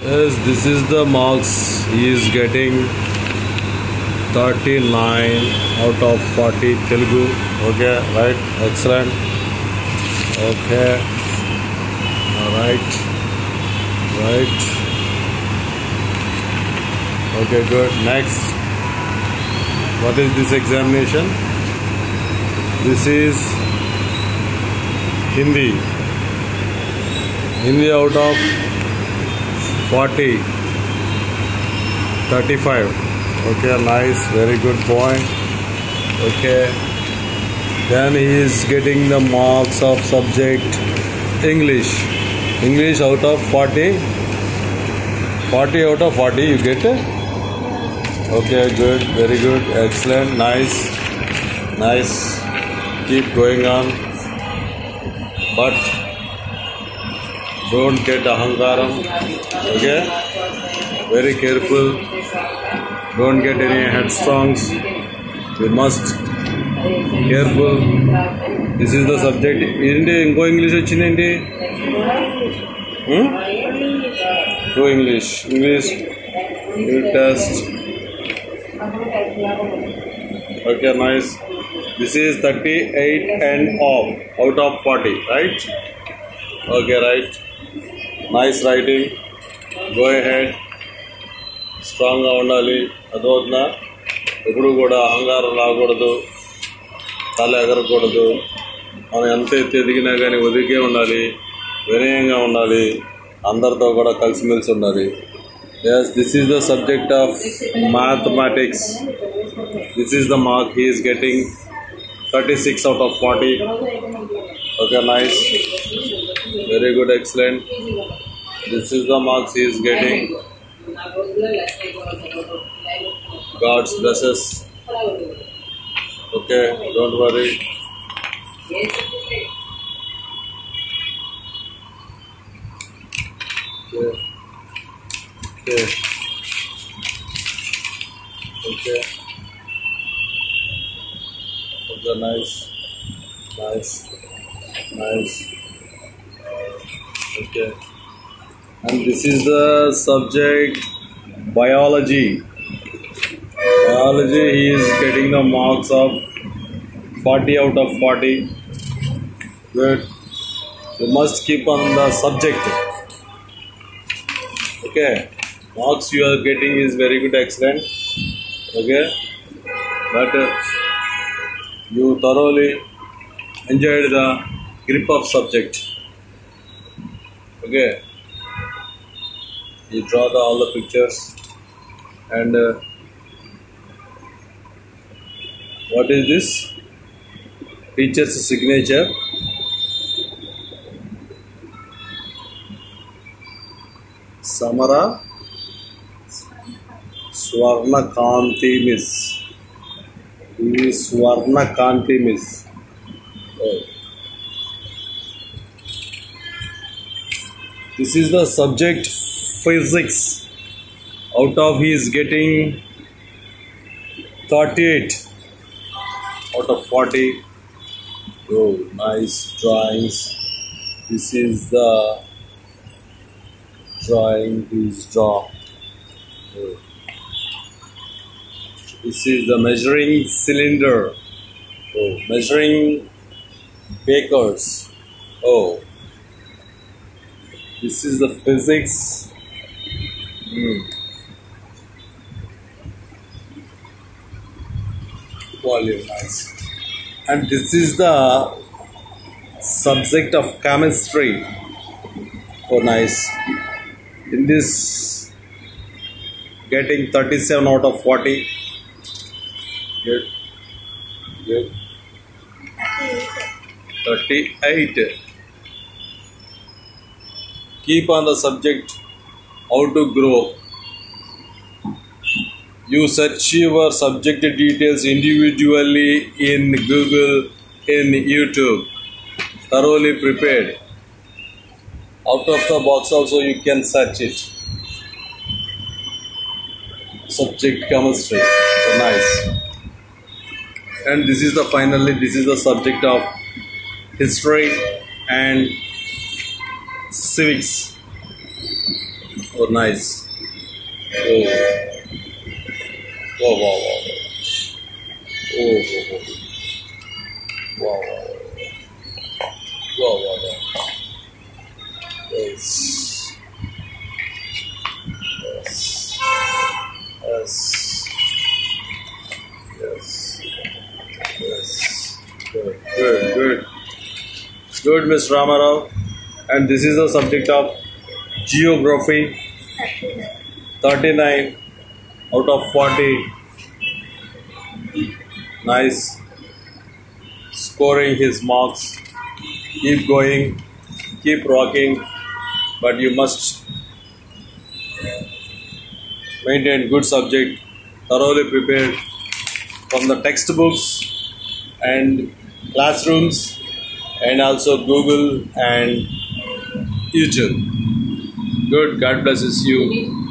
Yes, this is the marks he is getting. 39 out of 40 Telugu. Okay, right, excellent. Okay, right. Okay, good. Next, what is this examination? This is Hindi out of 40, 35. Okay, nice, very good point. Okay, then he is getting the marks of subject English out of 40 out of 40 you get it? Okay, good, very good, excellent, nice, keep going on, but don't get ahankaram. Okay, very careful, don't get any headstrongs, you must careful. This is the subject. Inko English vachindenti? To English you test. Okay, nice. This is 38 and off out of 40, right? Okay, right. Nice writing. Go ahead. Strong గా ఉండాలి. అదొకనా ఎప్పుడు కూడా అహంకారం రాకూడదు, తల ఎగరకూడదు. మనం ఎంత ఎదిగినా కానీ ఒదిగే ఉండాలి, వినయంగా ఉండాలి, అందరితో కూడా కలిసిమెలిసి ఉండాలి. Yes, this is the subject of mathematics. This is the mark he is getting, 36 out of 40. Okay, nice, very good, excellent. This is the marks he is getting. God's blesses. Okay, don't worry. Okay, nice. Okay, and this is the subject biology. He is getting the marks of 40 out of 40. Good. You must keep on the subject. Okay, marks you are getting is very good, excellent. Okay, but you thoroughly enjoyed the grip of subject. Okay, you draw all the pictures and what is this? Teacher's signature. Samara Swarnakanti Miss. Swarnakanti Miss. Oh. This is the subject physics. Out of he is getting 38 out of 40. Oh, nice drawings. This is the drawing is draw. Oh. This is the measuring cylinder. Oh, measuring bakers. Oh, this is the physics. Volume, nice. And this is the subject of chemistry. Oh, nice. In this, getting 37 out of 40. Good. 38. Keep on the subject how to grow. You search your subject details individually in Google, in YouTube. Thoroughly prepared. Out of the box also you can search it. Subject chemistry. So nice. And this is the subject of history and civics. Oh, nice. Oh, wow, wow, wow. Oh, oh, oh. Wow, wow, wow, wow, wow. Yes. Yes. Yes. Yes. Yes. Good, good, good. Good, Miss Ramarao. And this is the subject of geography. 39 out of 40. Nice. Scoring his marks. Keep going. Keep rocking. But you must maintain good subject. Thoroughly prepared from the textbooks and classrooms and also Google and YouTube. Good. God blesses you.